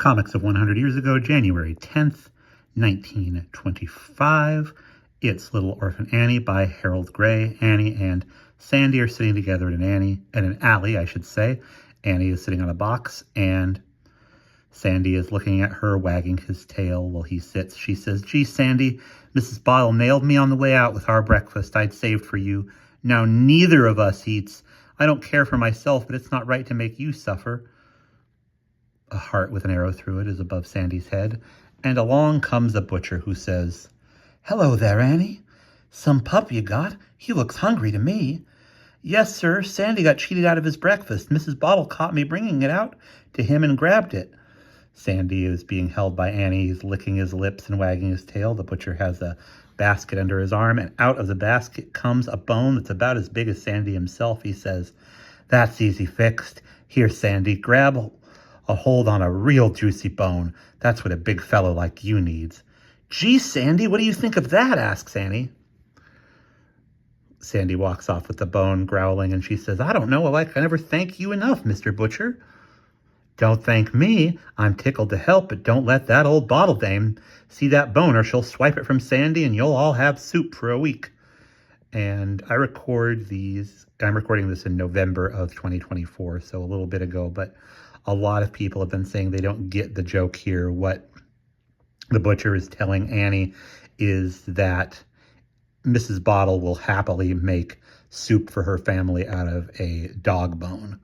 Comics of 100 Years Ago, January 10th, 1925. It's Little Orphan Annie by Harold Gray. Annie and Sandy are sitting together in an alley, I should say. Annie is sitting on a box, and Sandy is looking at her, wagging his tail while he sits. She says, "Gee, Sandy, Mrs. Bottle nailed me on the way out with our breakfast I'd saved for you. Now neither of us eats. I don't care for myself, but it's not right to make you suffer." A heart with an arrow through it is above Sandy's head, and along comes a butcher who says, "Hello there, Annie. Some pup you got? He looks hungry to me." "Yes, sir. Sandy got cheated out of his breakfast. Mrs. Bottle caught me bringing it out to him and grabbed it." Sandy is being held by Annie. He's licking his lips and wagging his tail. The butcher has a basket under his arm, and out of the basket comes a bone that's about as big as Sandy himself. He says, "That's easy fixed. Here, Sandy, grab a hold on a real juicy bone. That's what a big fellow like you needs." "Gee, Sandy, what do you think of that?" asks Annie. Sandy walks off with the bone, growling, and she says, "I don't know, I never thank you enough, Mr. Butcher." "Don't thank me. I'm tickled to help, but don't let that old bottle dame see that bone or she'll swipe it from Sandy and you'll all have soup for a week." And I'm recording this in November of 2024, so a little bit ago, but a lot of people have been saying they don't get the joke here. What the butcher is telling Annie is that Mrs. Bottle will happily make soup for her family out of a dog bone.